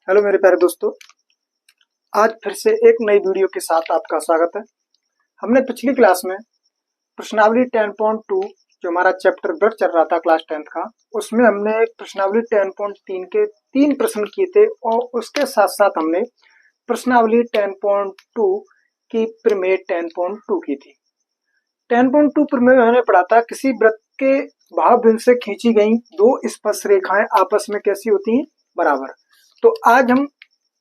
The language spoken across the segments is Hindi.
हेलो मेरे प्यारे दोस्तों, आज फिर से एक नई वीडियो के साथ आपका स्वागत है। हमने पिछली क्लास में प्रश्नावली 10.2 जो हमारा चैप्टर ब्लड चल रहा था क्लास 10th का, उसमें हमने प्रश्नावली 10.3 के 3 प्रश्न किए थे और उसके साथ साथ हमने प्रश्नावली 10.2 की प्रमेय 10.2 की थी। 10.2 प्रमेय में हमने पढ़ा था किसी वृत्त के भाव बिंदु से खींची गई दो स्पर्श रेखाएं आपस में कैसी होती हैं, बराबर। तो आज हम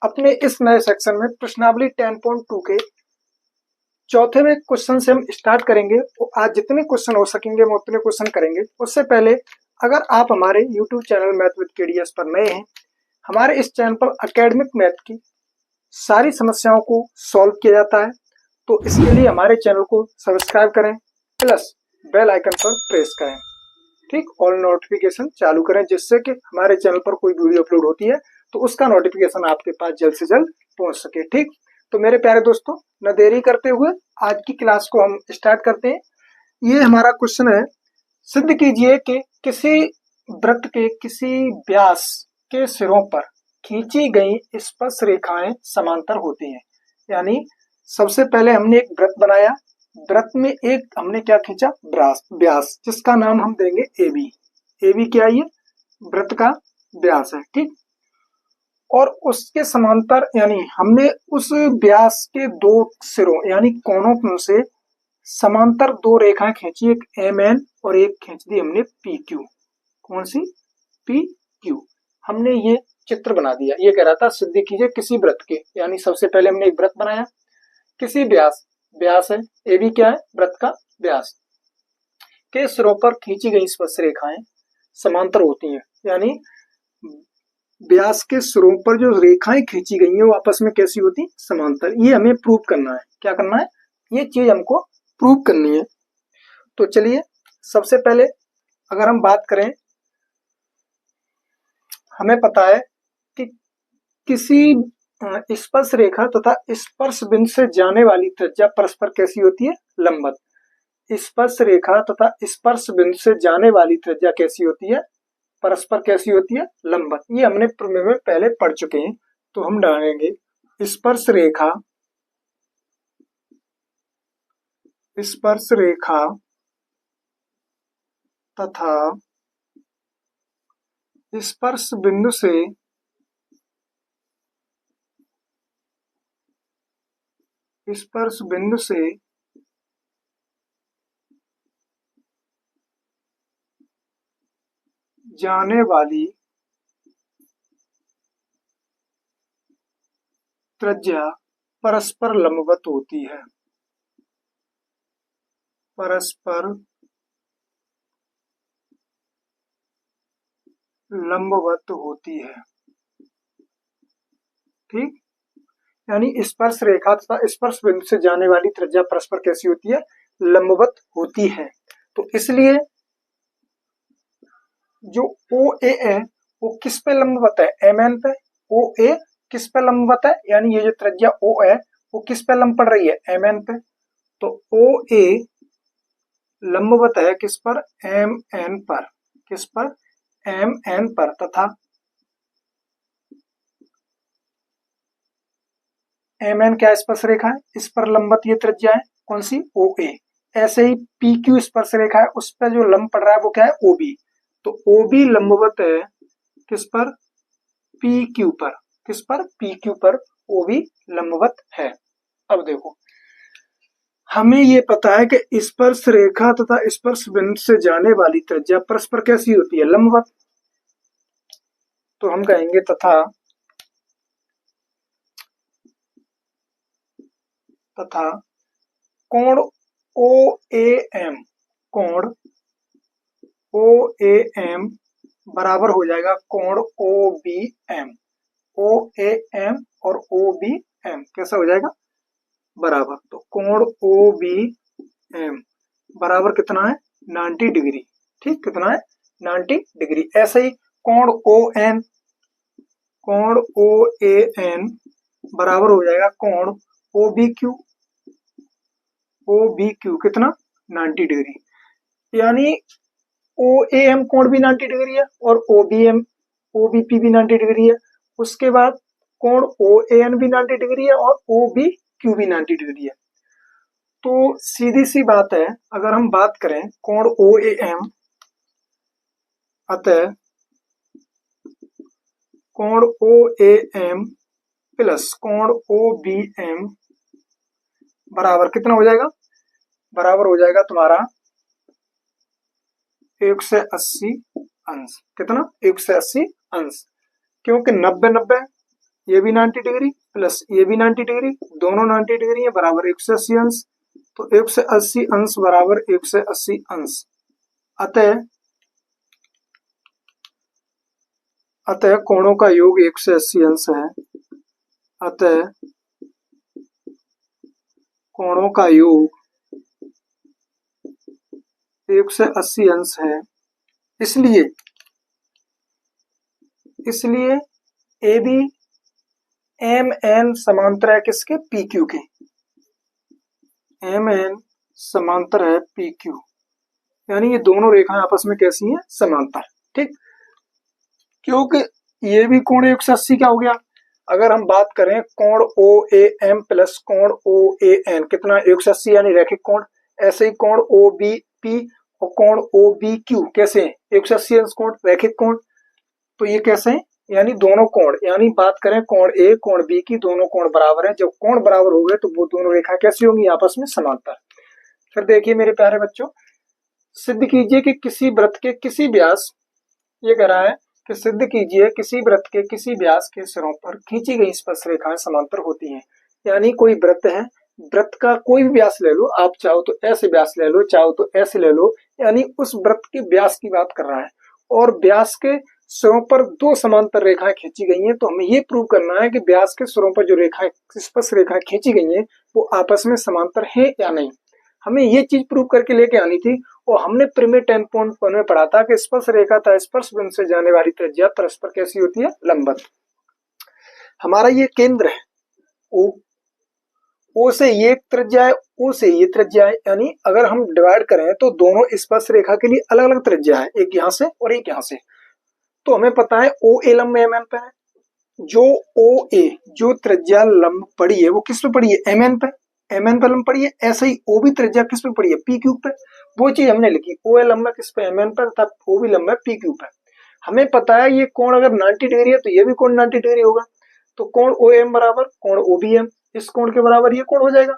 अपने इस नए सेक्शन में प्रश्नावली 10.2 के चौथे में क्वेश्चन से हम स्टार्ट करेंगे। तो आज जितने क्वेश्चन हो सकेंगे हम उतने क्वेश्चन करेंगे। उससे पहले अगर आप हमारे YouTube channel math with KDS पर नए हैं, हमारे इस चैनल पर एकेडमिक मैथ की सारी समस्याओं को सॉल्व किया जाता है, तो इसके लिए हमारे चैनल को सब्सक्राइब करें प्लस बेल आइकन पर प्रेस करें, ठीक, ऑल नोटिफिकेशन चालू करें, जिससे कि हमारे चैनल पर कोई वीडियो अपलोड होती है तो उसका नोटिफिकेशन आपके पास जल्द से जल्द पहुंच सके। ठीक, तो मेरे प्यारे दोस्तों, न देरी करते हुए आज की क्लास को हम स्टार्ट करते हैं। ये हमारा क्वेश्चन है, सिद्ध कीजिए कि किसी वृत्त के किसी व्यास के सिरों पर खींची गई स्पर्श रेखाएं समांतर होती हैं। यानी सबसे पहले हमने एक वृत्त बनाया, वृत्त में एक हमने क्या खींचा, व्यास, जिसका नाम हम देंगे AB। AB क्या है, ये वृत्त का व्यास है, ठीक। और उसके समांतर यानी हमने उस व्यास के दो सिरों यानी कोनों से समांतर दो रेखाएं खींची, एक MN और एक खींच दी हमने PQ। कौन सी, PQ। हमने ये चित्र बना दिया। ये कह रहा था सिद्ध कीजिए किसी वृत्त के, यानी सबसे पहले हमने एक वृत्त बनाया, किसी व्यास है, AB क्या है, वृत्त का व्यास के सिरों पर खींची गई स्पर्श रेखाएं समांतर होती हैं। यानी व्यास के सिरों पर जो रेखाएं खींची गई हैं वो आपस में कैसी होती, समांतर। ये हमें प्रूव करना है। क्या करना है, ये चीज हमको प्रूव करनी है। तो चलिए सबसे पहले अगर हम बात करें, हमें पता है कि किसी स्पर्श रेखा तथा स्पर्श बिंदु से जाने वाली त्रिज्या परस्पर कैसी होती है, लंबवत। स्पर्श रेखा तथा स्पर्श बिंदु से जाने वाली त्रिज्या कैसी होती है, परस्पर कैसी होती है, लंबवत। ये हमने प्रमेय में पहले पढ़ चुके हैं। तो हम डालेंगे स्पर्श रेखा तथा स्पर्श बिंदु से जाने वाली त्रिज्या परस्पर लंबवत होती है, परस्पर लंबवत होती है, ठीक। यानी स्पर्श रेखा तथा स्पर्श बिंदु से जाने वाली त्रिज्या परस्पर कैसी होती है, लंबवत होती है। तो इसलिए जो OA है वो किस पे लंबवत है, MN पे। OA किस पे लंबवत है, यानी ये जो त्रिज्या O है वो किस पे लंब पड़ रही है, MN पे। तो OA लंबवत है किस पर, MN पर। किस पर, MN पर। तथा MN क्या स्पर्श रेखा है, इस पर लंबवत ये त्रिज्या है, कौन सी, OA। ऐसे ही PQ स्पर्श रेखा है, उस पर जो लंब पड़ रहा है वो क्या है, OB। तो OB लंबवत है किस पर, PQ पर। किस पर, PQ पर OB लंबवत है। अब देखो, हमें ये पता है कि स्पर्श रेखा तथा स्पर्श बिंदु से जाने वाली त्रिज्या परस्पर कैसी होती है, लंबवत। तो हम कहेंगे तथा कोण OAM, कोण OAM बराबर हो जाएगा कोण OBM। OAM और OBM कैसा हो जाएगा, बराबर। तो कोण OBM बराबर कितना है, 90 डिग्री, ठीक। कितना है, 90 डिग्री। ऐसे ही कोण OAN बराबर हो जाएगा कोण OBQ कितना, 90 डिग्री। यानी OAM कोण भी 90 डिग्री है और OBP भी 90 डिग्री है। उसके बाद कोण ओ ए एन भी 90 डिग्री है और ओ बी क्यू भी 90 डिग्री है। तो सीधी सी बात है, अगर हम बात करें कोण ओ ए एम, अतः कोण ओ ए एम प्लस कोण ओ बी एम बराबर कितना हो जाएगा, बराबर हो जाएगा तुम्हारा 180 अंश। कितना, 180 अंश, क्योंकि 90-90 ये भी 90 डिग्री प्लस ये भी 90 डिग्री, दोनों 90 डिग्री है, बराबर 180 अंश। तो 180 अंश बराबर 180 अंश। अतः कोणों का योग 180 अंश है। अतः कोणों का योग 180 अंश है। इसलिए ए बी एम एन समांतर है किसके, पी क्यू के। एम एन समांतर है पी क्यू, यानी ये दोनों रेखाएं आपस में कैसी हैं, समांतर। ठीक, क्योंकि ये भी कोण 180 क्या हो गया, अगर हम बात करें कोण ओ ए एम प्लस कोण ओ ए एन कितना 180 यानी रैखिक कोण। ऐसे ही कोण ओ बी पी और कोण ओ बी क्यू कैसे हैं, 180 अंश कोण, रैखिक कोण। तो ये कैसे हैं, यानी दोनों कोण, यानी बात करें कोण ए कोण बी की, दोनों कोण बराबर है। जब कोण बराबर हो गए तो वो दोनों रेखा कैसी होंगी, आपस में समांतर। फिर देखिए मेरे प्यारे बच्चों, सिद्ध कीजिए कि किसी वृत्त के किसी व्यास, ये कह रहा है कि सिद्ध कीजिए किसी वृत्त के किसी व्यास के सिरों पर खींची गई स्पर्श रेखाएं समांतर होती हैं। यानी कोई वृत्त है, वृत्त का कोई भी व्यास ले लो, आप चाहो तो ऐसे व्यास ले लो, चाहो तो ऐसे ले लो, यानी उस वृत्त के व्यास की बात कर रहा है। और व्यास के सिरों पर दो समांतर रेखाएं खींची गई हैं, तो हमें ये प्रूव करना है कि व्यास के सिरों पर जो रेखाएं स्पर्श रेखाएं खींची गई हैं वो आपस में समांतर है या नहीं। हमें ये चीज प्रूव करके लेके आनी थी। और हमने प्रीमियर 10.1 में पढ़ा था कि स्पर्श रेखा तथा स्पर्श बिंदु से जाने वाली त्रिज्या परस्पर कैसी होती है, लंबवत। हमारा ये केंद्र है ओ, ओ से ये त्रिज्या है, ओ से ये त्रिज्या है, यानी अगर हम डिवाइड करें तो दोनों स्पर्श रेखा के लिए अलग अलग त्रिज्या है, एक यहाँ से और एक यहाँ से। तो हमें पता है ओ ए लंब एम एन पे है, जो ओ ए जो त्रिज्या लंब पड़ी है वो किस पे पड़ी है, एम एन पे, एम एन पे लंब पड़ी है। ऐसे ही ओ भी त्रिज्या किस पे पड़ी है, पी क्यूब पे। वो चीज हमने लिखी, ओ ए लंब किस पे, एम एन पर, तब ओ भी लंब है पी क्यूब पे। हमें पता है ये कोण अगर 90 डिग्री है तो ये भी कोण 90 डिग्री होगा। तो कोण ओ एम बराबर कोण ओ बी एम, इस कोण के बराबर ये कोण हो जाएगा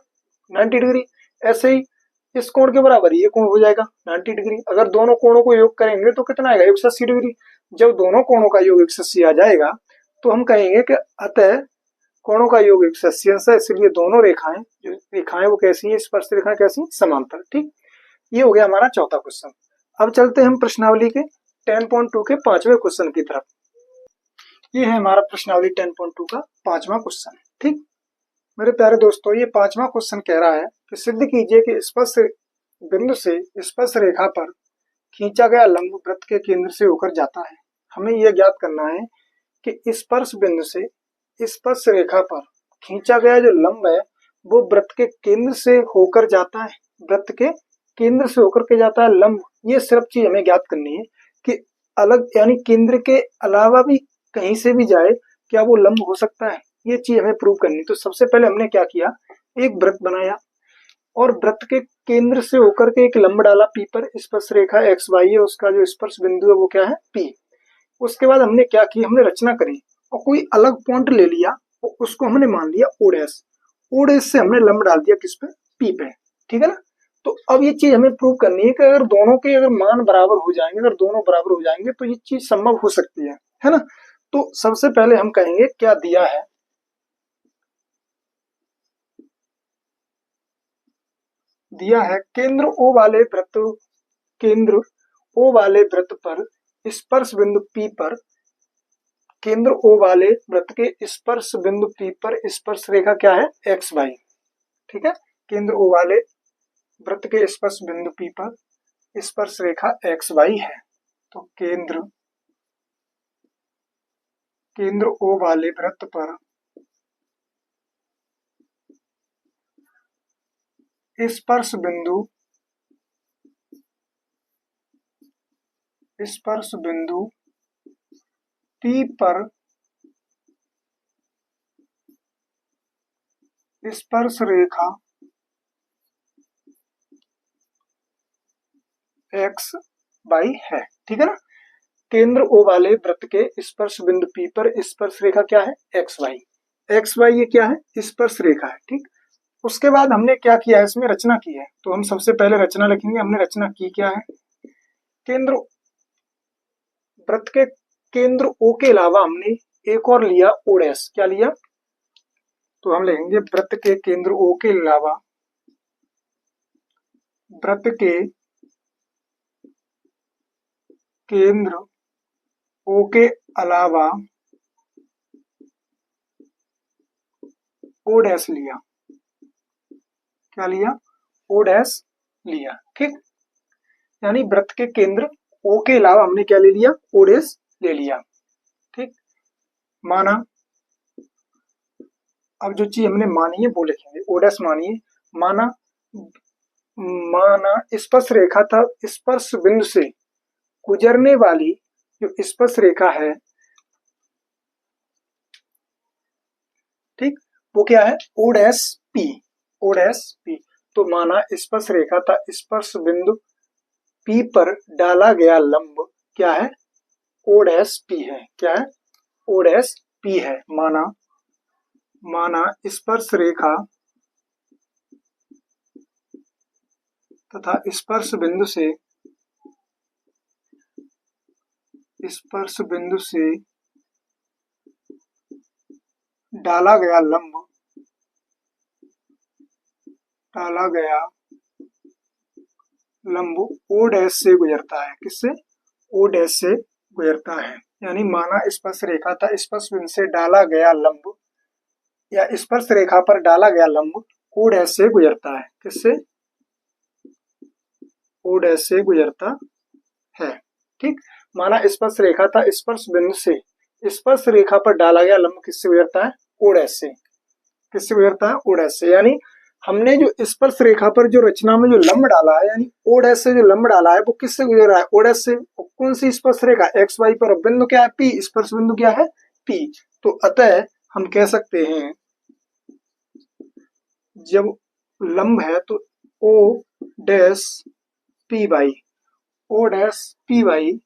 90 डिग्री। ऐसे ही इस कोण के बराबर ये कोण हो जाएगा 90 डिग्री। अगर दोनों कोणों को योग करेंगे तो कितना आएगा, 180 डिग्री। जब दोनों कोणों का योग 180 आ जाएगा तो हम कहेंगे कि अतः कोणों का योग 180 अंश है, इसलिए दोनों रेखाएं जो रेखाएं वो कैसी है, स्पर्श रेखाएं कैसी, समांतर। ठीक, ये हो गया हमारा चौथा क्वेश्चन। अब चलते हैं हम प्रश्नावली के 10.2 के 5वें क्वेश्चन की तरफ। ये है हमारा प्रश्नावली 10.2 का 5वां क्वेश्चन। ठीक, मेरे प्यारे दोस्तों, ये 5वां क्वेश्चन कह रहा है कि सिद्ध कीजिए कि स्पर्श बिंदु से स्पर्श रेखा पर खींचा गया लंब वृत्त के केंद्र से होकर जाता है। हमें यह ज्ञात करना है कि स्पर्श बिंदु से स्पर्श रेखा पर खींचा गया जो लंब है वो वृत्त के केंद्र से होकर जाता है, वृत्त के केंद्र से होकर के जाता है लंब। ये सिर्फ चीज हमें ज्ञात करनी है कि अलग यानी केंद्र के अलावा भी कहीं से भी जाए, क्या वो लंब हो सकता है, ये चीज हमें प्रूव करनी। तो सबसे पहले हमने क्या किया, एक वृत्त बनाया और वृत्त के केंद्र से होकर के एक लंब डाला पी पर, स्पर्श रेखा एक्स वाई है, उसका जो स्पर्श बिंदु है वो क्या है, पी। उसके बाद हमने क्या की, हमने रचना करी और कोई अलग पॉइंट ले लिया और उसको हमने मान लिया ओ डैश। ओ डैश से हमने लंब डाल दिया किस पे, पी पे। ठीक है ना। तो अब ये चीज हमें प्रूव करनी है कि अगर दोनों के अगर मान बराबर हो जाएंगे, अगर दोनों बराबर हो जाएंगे तो ये चीज संभव हो सकती है ना। तो सबसे पहले हम कहेंगे क्या दिया है, दिया है केंद्र ओ वाले वृत्त, केंद्र ओ वाले वृत्त पर स्पर्श बिंदु पी पर, केंद्र ओ वाले वृत्त के स्पर्श बिंदु पी पर स्पर्श रेखा क्या है, एक्स वाई। ठीक है, केंद्र ओ वाले वृत्त के स्पर्श बिंदु पी पर स्पर्श रेखा एक्स वाई है। तो केंद्र ओ वाले वृत्त पर स्पर्श बिंदु पी पर स्पर्श रेखा एक्स वाई है, ठीक है ना। केंद्र ओ वाले वृत्त के स्पर्श बिंदु P पर स्पर्श रेखा क्या है, एक्स वाई ये क्या है, स्पर्श रेखा है, ठीक। उसके बाद हमने क्या किया है, इसमें रचना की है, तो हम सबसे पहले रचना लिखेंगे। हमने रचना की क्या है, केंद्र वृत्त के केंद्र O के अलावा हमने एक और लिया O डैश, क्या लिया, तो हम लिखेंगे वृत्त के केंद्र O के अलावा, वृत्त के केंद्र O के अलावा O डैश लिया, क्या लिया, O डैश लिया, ठीक। यानी वृत्त के केंद्र O के अलावा हमने क्या ले लिया, O डैश ले लिया, ठीक। माना, अब जो चीज हमने मानी है वो लिखेंगे, O डैश मानिए। माना स्पर्श रेखा था, स्पर्श बिंदु से गुजरने वाली जो स्पर्श रेखा है, ठीक, वो क्या है, O dash P, O dash P। तो माना स्पर्श रेखा था, स्पर्श बिंदु P पर डाला गया लंब क्या है, O डैश P है, क्या है, O डैश P है। माना स्पर्श रेखा तथा स्पर्श बिंदु से डाला गया लंब O डैश से गुजरता है, किससे, O डैश से गुजरता है। यानी माना स्पर्श रेखा था, स्पर्श बिंदु से डाला गया लंब या स्पर्श रेखा पर डाला गया लंब O डैश से गुजरता है, किससे, O डैश से गुजरता है, ठीक। माना स्पर्श रेखा था, स्पर्श बिंदु से स्पर्श रेखा पर डाला गया लंब किससे गुजरता है, O डैश से, किससे गुजरता है, O डैश से। यानी हमने जो स्पर्श रेखा पर जो रचना में जो लंब डाला है, यानी O डैश से जो लंब डाला है वो किससे गुजर रहा है, O डैश से। कौन सी स्पर्श रेखा, एक्स वाई पर, बिंदु क्या है, P, स्पर्श बिंदु क्या है, P। तो अतः हम कह सकते हैं जब लंब है तो O dash P by, O dash P by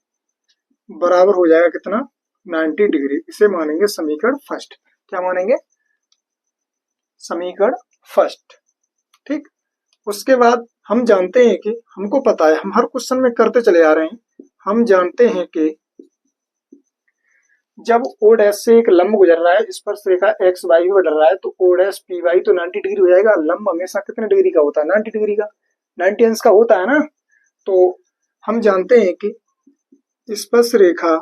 बराबर हो जाएगा कितना, 90 डिग्री। इसे मानेंगे समीकरण फर्स्ट, क्या मानेंगे, समीकरण फर्स्ट, ठीक। उसके बाद हम जानते हैं कि हमको पता है, हम हर क्वेश्चन में करते चले आ रहे हैं, हम जानते हैं कि जब O डैश से एक लंब गुजर रहा है, स्पर्श रेखा एक्स वाई पर डर रहा है, तो O डैश P वाई तो 90 डिग्री हो जाएगा। लंब हमेशा कितने डिग्री का होता है, 90 डिग्री का, 90 अंश का होता है ना। तो हम जानते हैं कि स्पर्श रेखा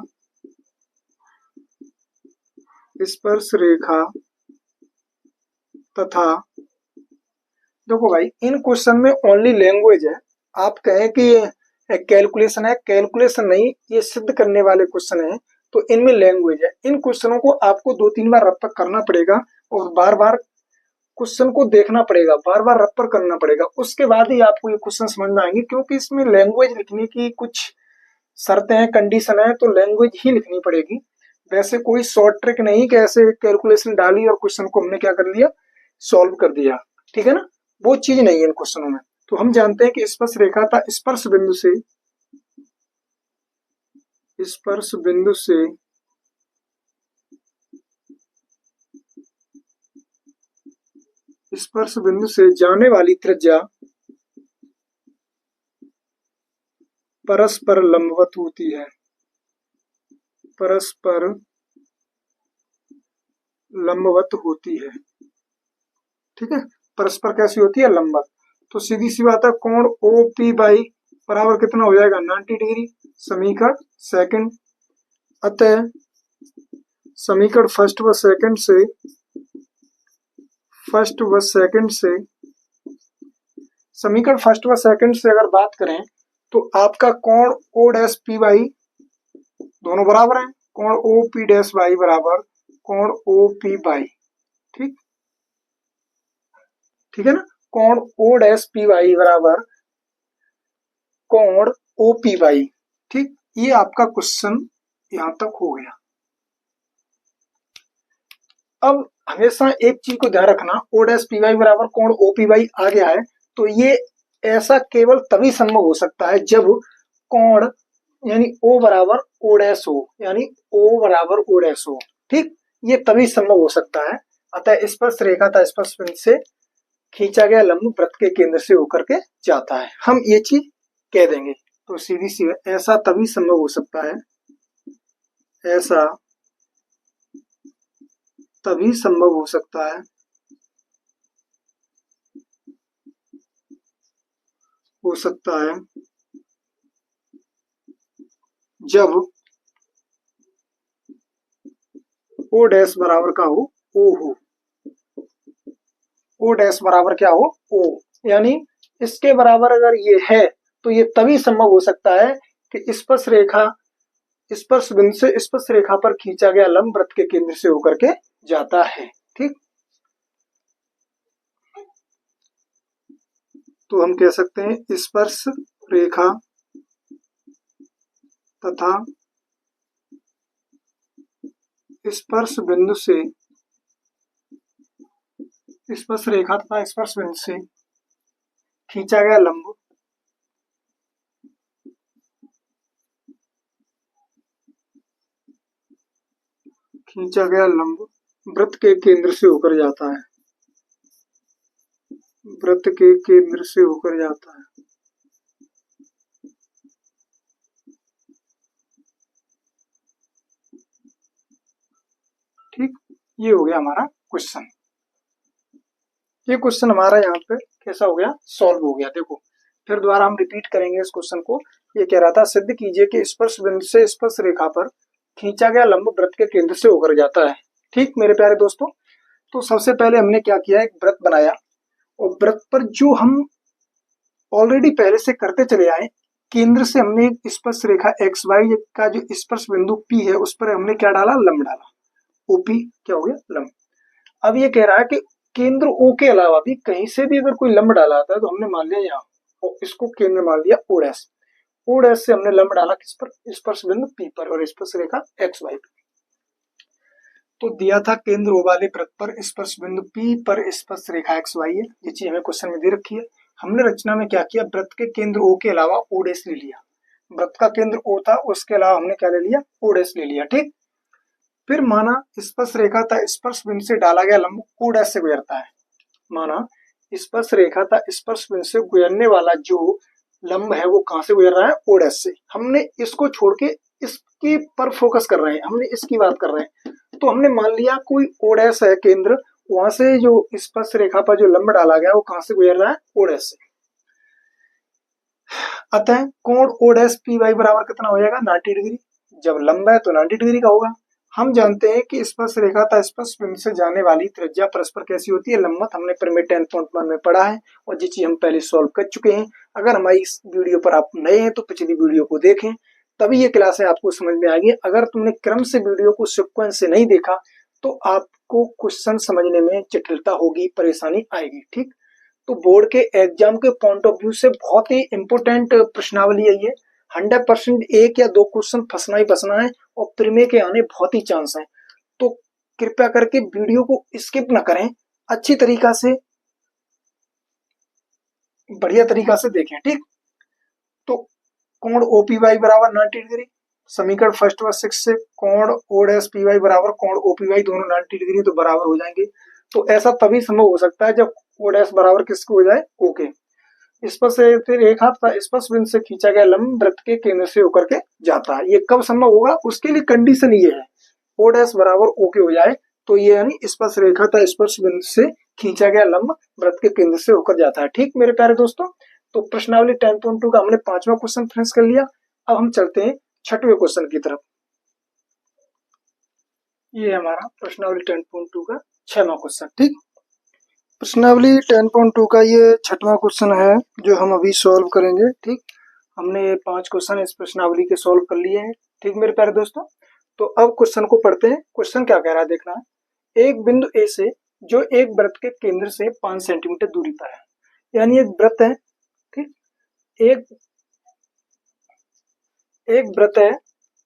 तथा, देखो भाई इन क्वेश्चन में ओनली लैंग्वेज है, आप कहें कि कैलकुलेशन है, कैलकुलेशन नहीं, ये सिद्ध करने वाले क्वेश्चन है, तो इनमें लैंग्वेज है। इन क्वेश्चनों को आपको 2-3 बार रफ करना पड़ेगा और बार बार क्वेश्चन को देखना पड़ेगा, बार बार रफ करना पड़ेगा, उसके बाद ही आपको ये क्वेश्चन समझ में आएंगे। क्योंकि इसमें लैंग्वेज लिखने की कुछ शर्तें हैं, कंडीशन है, तो लैंग्वेज ही लिखनी पड़ेगी। वैसे कोई शॉर्ट ट्रिक नहीं कि ऐसे कैलकुलेशन डाली और क्वेश्चन को हमने क्या कर लिया, सॉल्व कर दिया, ठीक है ना, वो चीज नहीं है इन क्वेश्चनों में। तो हम जानते हैं कि स्पर्श रेखा था, स्पर्श बिंदु से जाने वाली त्रिज्या परस्पर लंबवत होती है, परस्पर लंबवत होती है, ठीक है। परस्पर कैसी होती है, लंबवत। तो सीधी सी बात है, कोण OP बाई बराबर कितना हो जाएगा, 90 डिग्री, समीकरण सेकंड। अतः समीकरण फर्स्ट व सेकंड से अगर बात करें तो आपका कोण O डैश P बाई दोनों बराबर हैं, कोण OP डैश बाई बराबर कोण OP बाई, ठीक, ठीक है ना। कोण O डैश P बाई बराबर कोण OP बाई, ठीक। ये आपका क्वेश्चन यहां तक हो गया। अब हमेशा एक चीज को ध्यान रखना, ओ डैश पी वाई बराबर कोण ओ पी वाई आ गया है तो ये ऐसा केवल तभी संभव हो सकता है जब कोण यानी ओ बराबर ओ डैश हो, यानी ओ बराबर ओ डैश हो। ठीक, ये तभी संभव हो सकता है। अतः स्पर्श रेखा था स्पर्श बिंदु से खींचा गया लंब वृत्त के केंद्र से होकर के जाता है, हम ये चीज कह देंगे। तो सीधी सी ऐसा तभी संभव हो सकता है, ऐसा तभी संभव हो सकता है जब ओ डैश बराबर का हो ओ हो, ओ डैश बराबर क्या हो ओ, यानी इसके बराबर अगर ये है तो ये तभी संभव हो सकता है कि स्पर्श बिंदु से स्पर्श रेखा पर खींचा गया लंब वृत्त के केंद्र से होकर के जाता है। ठीक, तो हम कह सकते हैं स्पर्श रेखा तथा स्पर्श बिंदु से स्पर्श रेखा तथा स्पर्श बिंदु से खींचा गया लंब वृत्त के केंद्र से होकर जाता है, वृत्त के केंद्र से होकर जाता है। ठीक, ये हो गया हमारा क्वेश्चन। ये क्वेश्चन हमारा यहाँ पे कैसा हो गया, सॉल्व हो गया। देखो फिर दोबारा हम रिपीट करेंगे इस क्वेश्चन को। ये कह रहा था सिद्ध कीजिए कि स्पर्श बिंदु से स्पर्श रेखा पर खींचा गया लंब वृत्त के केंद्र से होकर जाता है। ठीक मेरे प्यारे दोस्तों, तो सबसे पहले हमने क्या किया, एक वृत्त बनाया और वृत्त पर जो हम ऑलरेडी पहले से करते चले आए, केंद्र से हमने एक स्पर्श रेखा एक्स वाई का जो स्पर्श बिंदु पी है उस पर हमने क्या डाला, लंब डाला, ओपी क्या हो गया, लंब। अब ये कह रहा है कि केंद्र ओ के अलावा भी कहीं से भी अगर कोई लंब डाला आता है तो हमने मान लिया यहाँ और इसको केंद्र मान लिया ओ डैश। ओ डैश से हमने लंब डाला किस पर, स्पर्श बिंदु पी पर और स्पर्श रेखा एक्स वाई पर। तो दिया था केंद्र ओ वाले वृत्त पर स्पर्श बिंदु पी पर स्पर्श रेखा एक्स वाई है, ये चीज हमें क्वेश्चन में दे रखी है। हमने रचना में क्या किया, वृत्त के केंद्र ओ के अलावा ओ डैश ले लिया, वृत्त का केंद्र ओ था उसके अलावा हमने क्या ले लिया, ओ डैश ले लिया। ठीक, फिर माना स्पर्श रेखा था स्पर्श बिंदु से डाला गया लंब ओ डैश से गुजरता है, माना स्पर्श रेखा था स्पर्श बिंदु से गुजरने वाला जो लंब है वो कहां से गुजर रहा है, ओ डैश से। हमने इसको छोड़ के इसके पर फोकस कर रहे हैं, हमने इसकी बात कर रहे हैं। तो हमने मान लिया कोई ओ डैश है केंद्र, वहां से जो स्पर्श रेखा पर जो लंब डाला गया वो कहां से गुजर रहा है, ओ डैश से। अतः कोण ओ डैश पी वाई बराबर कितना हो जाएगा, 90 डिग्री। जब लंब है तो 90 डिग्री का होगा। हम जानते हैं कि स्पर्श रेखा था स्पर्श बिंदु से जाने वाली त्रिज्या परस्पर कैसी होती है, लंबवत। हमने प्रीमियर 10.1 में पढ़ा है और ये चीज हम पहले सॉल्व कर चुके हैं। अगर हमारी इस वीडियो पर आप नए हैं तो पिछली वीडियो को देखें, तभी ये क्लासें आपको समझ में आएगी। अगर तुमने क्रम से वीडियो को सीक्वेंस से नहीं देखा तो आपको क्वेश्चन समझने में जटिलता होगी, परेशानी आएगी। ठीक, तो बोर्ड के एग्जाम के पॉइंट ऑफ व्यू से बहुत ही इंपोर्टेंट प्रश्नावली है ये। 100% एक या दो क्वेश्चन फंसना ही फंसना है और प्रीमियर के आने बहुत ही चांस है। तो कृपया करके वीडियो को स्किप न करें, अच्छी तरीका से बढ़िया तरीका से देखें। ठीक, तो कोण ओपीवाई बराबर 90 डिग्री, समीकरण फर्स्ट व सिक्स से कोण ओ डैश पी वाई बराबर कोण ओपीवाई दोनों 90 डिग्री तो बराबर हो जाएंगे। तो ऐसा तभी संभव हो सकता है जब ओ डैश बराबर किसको हो जाए, ओके। स्पर्श रेखा तथा स्पर्श बिंदु से खींचा गया लंब वृत्त के केंद्र से होकर के जाता है। ये कब संभव होगा, उसके लिए कंडीशन ये है ओ डैश बराबर ओके हो जाए तो ये यानी स्पर्श रेखा तथा स्पर्श बिंदु से खींचा गया लंब वृत्त के केंद्र से होकर जाता है। ठीक मेरे प्यारे दोस्तों, तो प्रश्नावली 10.2 का हमने 5वां क्वेश्चन फिनिश कर लिया। अब हम चलते हैं 6वें क्वेश्चन की तरफ। ये हमारा प्रश्नावली 10.2 का 6वां क्वेश्चन। ठीक, प्रश्नावली 10.2 का ये 6वां क्वेश्चन है जो हम अभी सॉल्व करेंगे। ठीक, हमने 5 क्वेश्चन इस प्रश्नावली के सॉल्व कर लिए हैं। ठीक मेरे प्यारे दोस्तों, तो अब क्वेश्चन को पढ़ते हैं। क्वेश्चन क्या कह रहा है देखना है। एक बिंदु ए से जो एक वृत्त के केंद्र से 5 सेंटीमीटर दूरी पर है, यानी एक वृत्त है। ठीक, एक वृत्त है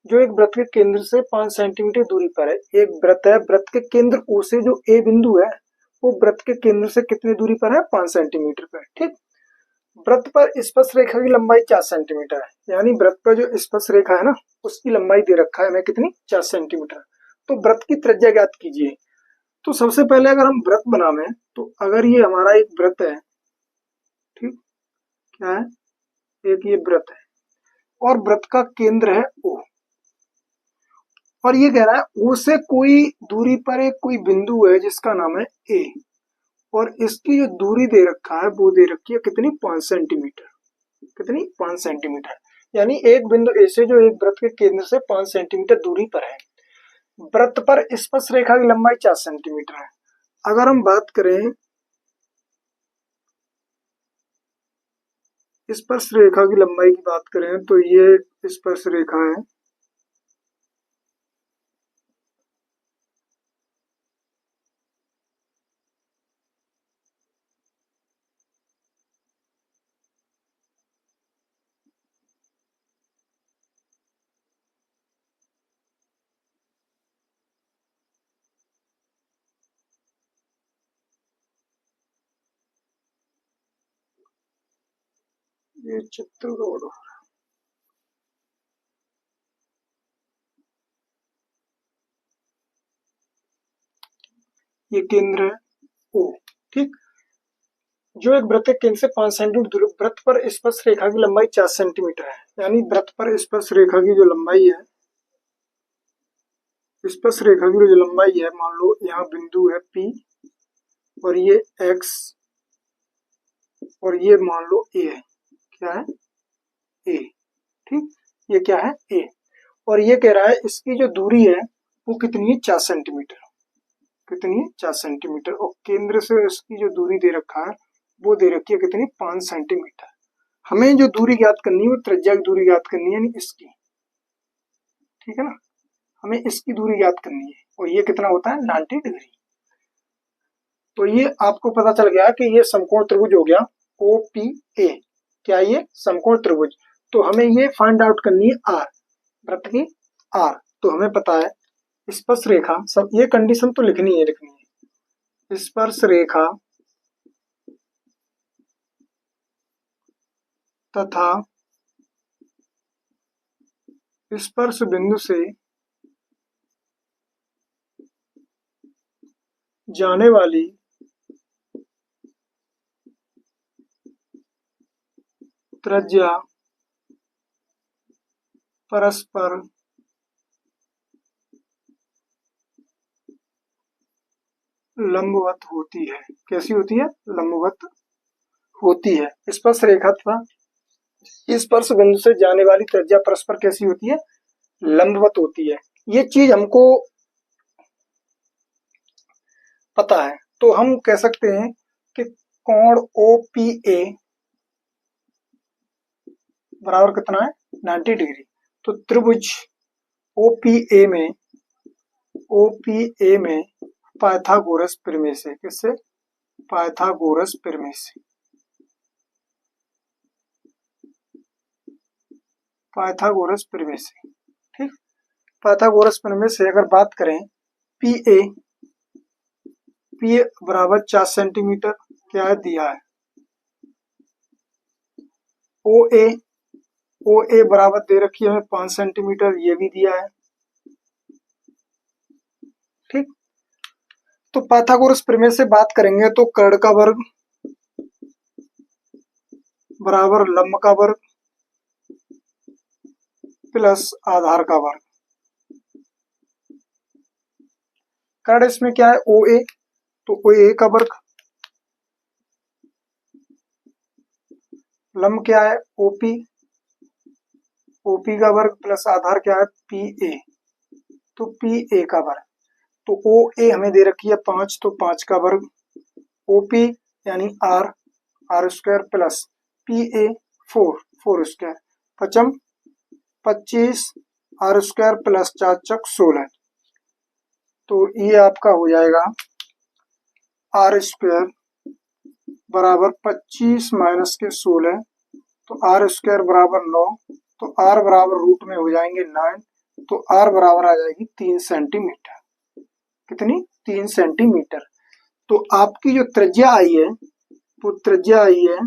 जो एक वृत्त के केंद्र से 5 सेंटीमीटर दूरी पर है। एक वृत्त है, वृत्त के केंद्र ओ से जो ए बिंदु है वो वृत्त के केंद्र से कितनी दूरी पर है? 5 सेंटीमीटर पर। ठीक, वृत्त पर स्पर्श रेखा की लंबाई 4 सेंटीमीटर है, यानी वृत्त पर जो स्पर्श रेखा है ना उसकी लंबाई दे रखा है हमें कितनी? 4 सेंटीमीटर। तो वृत्त की त्रिज्या ज्ञात कीजिए। तो सबसे पहले अगर हम वृत्त बनावे तो अगर ये हमारा एक वृत्त है, ठीक, क्या है? एक ये वृत्त है और वृत्त का केंद्र है ओ, और ये कह रहा है ओ से कोई दूरी पर एक कोई बिंदु है जिसका नाम है ए, और इसकी जो दूरी दे रखा है वो दे रखी है कितनी? 5 सेंटीमीटर। कितनी? 5 सेंटीमीटर। यानी एक बिंदु ए से जो एक वृत्त के केंद्र से 5 सेंटीमीटर दूरी पर है। वृत्त पर स्पर्श रेखा की लंबाई 4 सेंटीमीटर है। अगर हम बात करें स्पर्श रेखा की लंबाई की बात करें तो ये स्पर्श रेखा है, ये चित्र को ये केंद्र है ओ। ठीक, जो एक वृत्त के केंद्र से 5 सेंटीमीटर दूरी, वृत्त पर स्पर्श रेखा की लंबाई 4 सेंटीमीटर है। यानी वृत्त पर स्पर्श रेखा की जो लंबाई है, स्पर्श रेखा की जो लंबाई है, मान लो यहाँ बिंदु है P और ये X और ये मान लो A है। क्या है? A। ठीक, ये क्या है? A। और ये कह रहा है इसकी जो दूरी है वो कितनी है? 4 सेंटीमीटर। कितनी है? 4 सेंटीमीटर। और केंद्र से इसकी जो दूरी दे रखा है वो दे रखी है कितनी? 5 सेंटीमीटर। हमें जो दूरी ज्ञात करनी है वो त्रिज्या की दूरी ज्ञात करनी है, यानी इसकी। ठीक है ना, हमें इसकी दूरी ज्ञात करनी है और ये कितना होता है? 90 डिग्री। तो ये आपको पता चल गया कि ये समकोण त्रिभुज हो गया OPA। क्या ये? समकोण त्रिभुज। तो हमें ये फाइंड आउट करनी है R, वृत्त की R। तो हमें पता है स्पर्श रेखा, सब ये कंडीशन तो लिखनी है। स्पर्श रेखा तथा स्पर्श बिंदु से जाने वाली त्रिज्या परस्पर लंबवत होती है। कैसी होती है? लंबवत होती है। स्पर्श रेखा तथा स्पर्श बिंदु से जाने वाली त्रिज्या परस्पर कैसी होती है? लंबवत होती है। ये चीज हमको पता है, तो हम कह सकते हैं कि कोण OPA बराबर कितना है? 90 डिग्री। तो त्रिभुज OPA में पाइथागोरस प्रमेय से, किससे? पाइथागोरस प्रमेय से। पाइथागोरस प्रमेय से। ठीक, पाइथागोरस प्रमेय से अगर बात करें PA बराबर 4 सेंटीमीटर क्या है? दिया है। OA बराबर दे रखी है हमें 5 सेंटीमीटर, ये भी दिया है। ठीक, तो पाइथागोरस प्रमेय से बात करेंगे तो कर्ण का वर्ग बराबर लंब का वर्ग प्लस आधार का वर्ग। कर्ण इसमें क्या है? OA, तो OA का वर्ग, लंब क्या है? OP का वर्ग प्लस आधार क्या है? PA, तो PA का वर्ग। तो OA हमें दे रखी है 5, तो 5 का वर्ग, OP यानी R square plus PA 4 square, पचम 25, R स्क्वायर प्लस 4 चक 16। तो ये आपका हो जाएगा R स्क्वायर बराबर 25 माइनस के 16, तो R स्क्वायर बराबर 9, तो R बराबर रूट में हो जाएंगे 9, तो r बराबर आ जाएगी 3 सेंटीमीटर। कितनी? 3 सेंटीमीटर। तो आपकी जो त्रिज्या आई है वो त्रिज्या आई है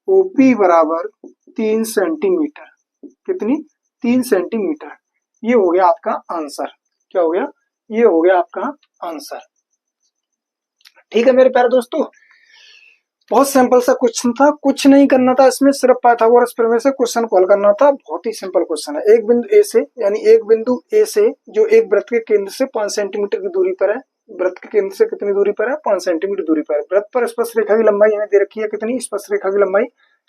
OP बराबर 3 सेंटीमीटर। कितनी? 3 सेंटीमीटर। ये हो गया आपका आंसर। क्या हो गया? ये हो गया आपका आंसर। ठीक है मेरे प्यारे दोस्तों, बहुत सिंपल सा क्वेश्चन था, कुछ नहीं करना था इसमें, सिर्फ पाइथागोरस प्रमेय से क्वेश्चन कॉल करना था। बहुत ही सिंपल क्वेश्चन है। एक बिंदु ए से, यानी एक बिंदु ए से जो एक वृत्त के केंद्र से 5 सेंटीमीटर की दूरी पर है, वृत्त के केंद्र से कितनी दूरी पर है? 5 सेंटीमीटर दूरी पर है। वृत्त पर स्पर्श रेखा की लंबाई हमें दे रखी है, कितनी? स्पर्श रेखा की लंबाई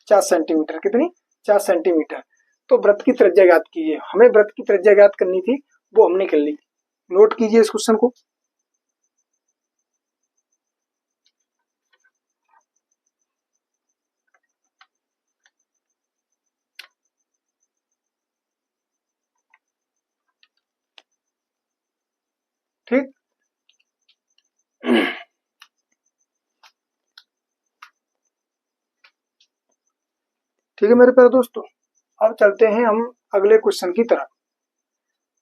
4 सेंटीमीटर। कितनी? 4 सेंटीमीटर। तो वृत्त की त्रिज्या ज्ञात कीजिए। हमें वृत्त की त्रिज्या ज्ञात करनी थी, वो हमने कर ली। नोट कीजिए इस क्वेश्चन को। ठीक, ठीक है मेरे प्यारे दोस्तों, अब चलते हैं हम अगले क्वेश्चन की तरफ।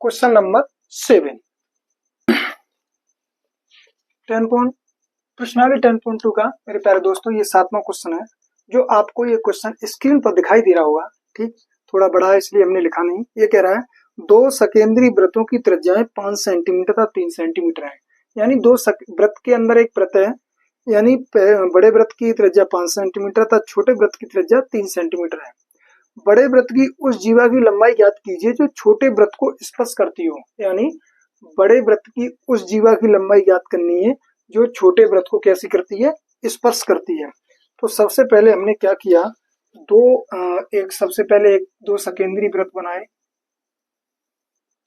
क्वेश्चन नंबर 7, प्रश्नावली 10.2 का मेरे प्यारे दोस्तों ये 7वां क्वेश्चन है। जो आपको ये क्वेश्चन स्क्रीन पर दिखाई दे रहा होगा, ठीक, थोड़ा बड़ा है इसलिए हमने लिखा नहीं। ये कह रहा है दो सकेंद्री वृत्तों की त्रिज्याएं 5 सेंटीमीटर तथा 3 सेंटीमीटर है। यानी दो वृत्त के अंदर एक वृत्त है, यानी बड़े वृत्त की त्रिज्या 5 सेंटीमीटर तथा छोटे वृत्त की त्रिज्या 3 सेंटीमीटर है। बड़े वृत्त की उस जीवा की लंबाई ज्ञात कीजिए जो छोटे वृत्त को स्पर्श करती हो। यानी बड़े वृत्त की उस जीवा की लंबाई ज्ञात करनी है जो छोटे वृत्त को कैसी करती है? स्पर्श करती है। तो सबसे पहले हमने क्या किया, सबसे पहले दो सकेंद्री वृत्त बनाए।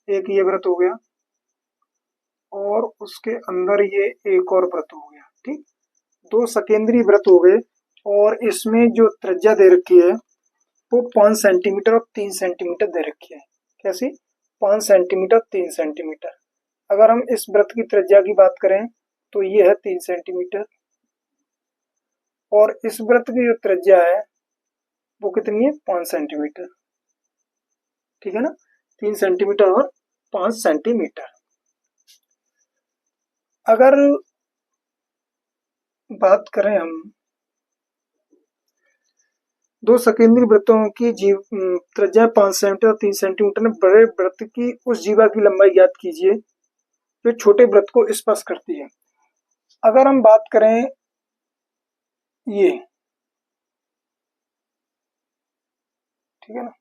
एक ये वृत्त हो गया और उसके अंदर ये एक और वृत्त हो गया। ठीक, दो सकेंद्री वृत्त हो गए और इसमें जो त्रिज्या दे रखी है वो 5 सेंटीमीटर और 3 सेंटीमीटर दे रखी है। कैसी? 5 सेंटीमीटर 3 सेंटीमीटर। अगर हम इस वृत्त की त्रिज्या की बात करें तो ये है 3 सेंटीमीटर और इस वृत्त की जो त्रिज्या है वो कितनी है? 5 सेंटीमीटर। ठीक है ना, 3 सेंटीमीटर और 5 सेंटीमीटर। अगर बात करें हम दो सकेंद्री वृत्तों की त्रिज्या 5 सेंटीमीटर और 3 सेंटीमीटर में बड़े वृत्त की उस जीवा की लंबाई ज्ञात कीजिए जो छोटे वृत्त को स्पर्श करती है। अगर हम बात करें ये, ठीक है ना,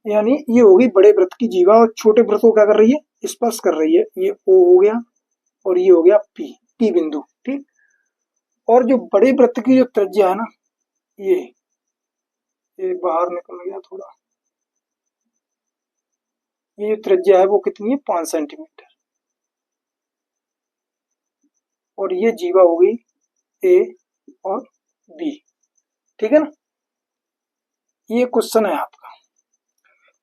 यानी ये होगी बड़े वृत्त की जीवा और छोटे वृत्त को क्या कर रही है? स्पर्श कर रही है। ये O हो गया और ये हो गया P बिंदु। ठीक, और जो बड़े वृत्त की जो त्रिज्या है ना, ये बाहर निकल गया थोड़ा, ये जो त्रिज्या है वो कितनी है? 5 सेंटीमीटर। और ये जीवा हो गई A और B। ठीक है ना, ये क्वेश्चन है आपका।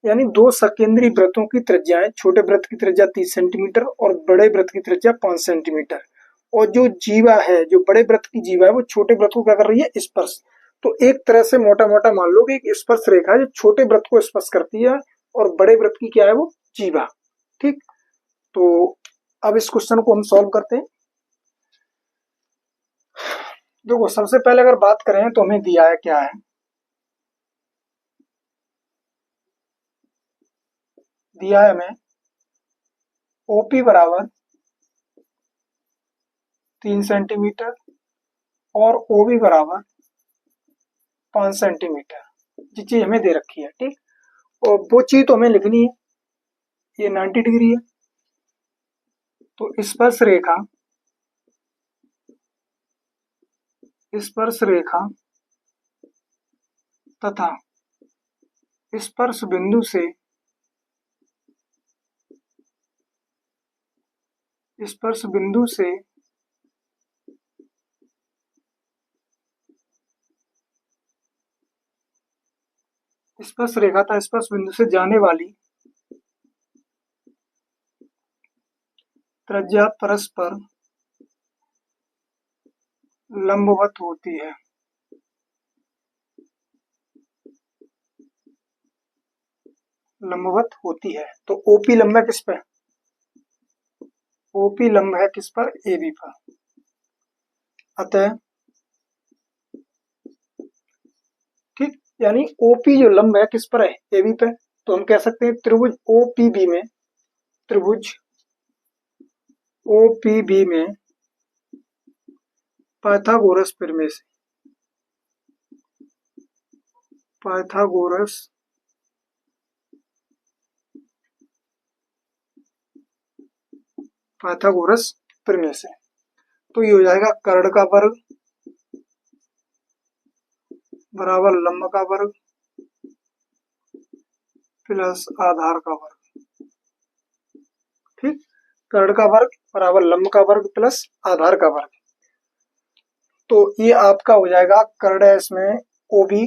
यानी दो सकेंद्री वृत्तों की त्रिज्याएं, छोटे वृत्त की त्रिज्या 30 सेंटीमीटर और बड़े वृत्त की त्रिज्या 5 सेंटीमीटर। और जो जीवा है, जो बड़े वृत्त की जीवा है वो छोटे वृत्त को क्या कर रही है? स्पर्श। तो एक तरह से मोटा मोटा मान लो कि एक स्पर्श रेखा है जो छोटे वृत्त को स्पर्श करती है और बड़े वृत्त की क्या है? वो जीवा। ठीक, तो अब इस क्वेश्चन को हम सॉल्व करते हैं। देखो सबसे पहले अगर बात करें तो हमें दिया है क्या है, दिया है हमें OP बराबर 3 सेंटीमीटर और OB बराबर 5 सेंटीमीटर। ये चीज हमें दे रखी है। ठीक, और वो चीज तो हमें लिखनी है। ये 90 डिग्री है, तो स्पर्श रेखा तथा स्पर्श बिंदु से स्पर्श बिंदु से स्पर्श रेखा तथा स्पर्श बिंदु से जाने वाली त्रिज्या परस्पर लंबवत होती है। लंबवत होती है। तो ओपी लंब है किस पर? ओपी लंब है किस पर? एबी पर। अतः ठीक, यानी ओपी जो लंब है किस पर है? एबी पे। तो हम कह सकते हैं त्रिभुज ओपीबी में, त्रिभुज ओपीबी में पाइथागोरस प्रमेय से, पाइथागोरस पाइथागोरस प्रमेय से। तो ये हो जाएगा कर्ण का वर्ग बराबर लंब का वर्ग प्लस आधार का वर्ग। ठीक, कर्ण का वर्ग बराबर लंब का वर्ग प्लस आधार का वर्ग। तो ये आपका हो जाएगा, कर्ण है इसमें ओबी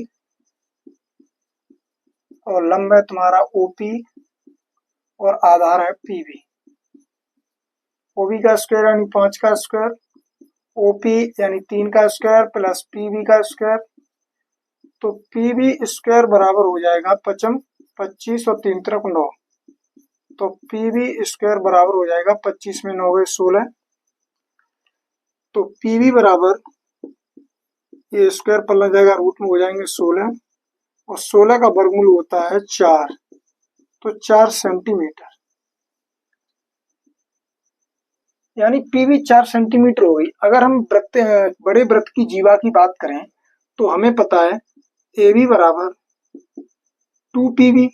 और लंब है तुम्हारा ओपी और आधार है पीबी। ओबी का स्क्वायर यानी 5 का स्क्वायर, ओपी यानी 3 का स्क्वायर प्लस पीबी का स्क्वायर। तो पीबी स्क्वायर बराबर हो जाएगा 25 और 3 तरफ 9। तो पीबी स्क्वायर बराबर हो जाएगा 25 में 9 गए 16। तो पीबी बराबर ये स्क्वायर पर लग जाएगा, रूट में हो जाएंगे 16 और 16 का वर्गमूल होता है 4। तो 4 सेंटीमीटर, यानी पीबी 4 सेंटीमीटर हो गई। अगर हम बड़े वृत्त की जीवा की बात करें तो हमें पता है एबी बराबर 2 पीबी।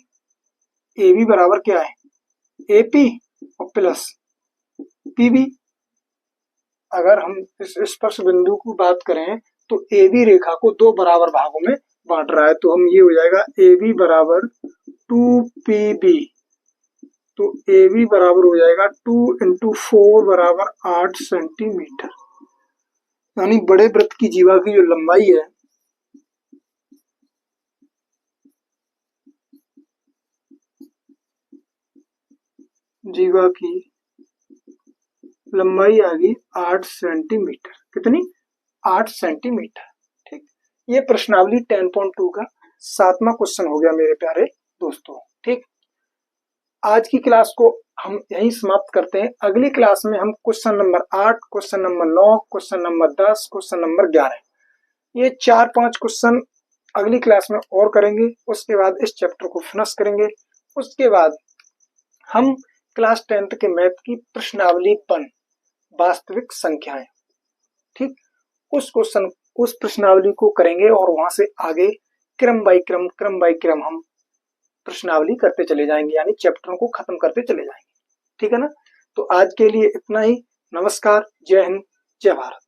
एबी बराबर क्या है? एपी और प्लस पीबी। अगर हम इस स्पर्श बिंदु की बात करें तो एबी रेखा को 2 बराबर भागों में बांट रहा है। तो हम ये हो जाएगा एबी बराबर 2 पीबी। तो एबी बराबर हो जाएगा 2 इंटू 4 बराबर 8 सेंटीमीटर। यानी बड़े वृत्त की जीवा की जो लंबाई है, जीवा की लंबाई आ गई 8 सेंटीमीटर। कितनी? 8 सेंटीमीटर। ठीक, ये प्रश्नावली 10.2 का 7वां क्वेश्चन हो गया मेरे प्यारे दोस्तों। ठीक, आज की क्लास को हम यहीं समाप्त करते हैं। अगली क्लास में हम question number 8, question number 9, question number 10, question number 11, ये 4-5 क्वेश्चन अगली क्लास में और करेंगे। उसके बाद इस चैप्टर को फिनिश करेंगे। उसके बाद हम क्लास 10th के मैथ की प्रश्नावली 1, वास्तविक संख्याएं, ठीक, उस प्रश्नावली को करेंगे और वहां से आगे क्रम बाय क्रम हम प्रश्नावली करते चले जाएंगे, यानी चैप्टरों को खत्म करते चले जाएंगे। ठीक है ना? तो आज के लिए इतना ही। नमस्कार, जय हिंद, जय भारत।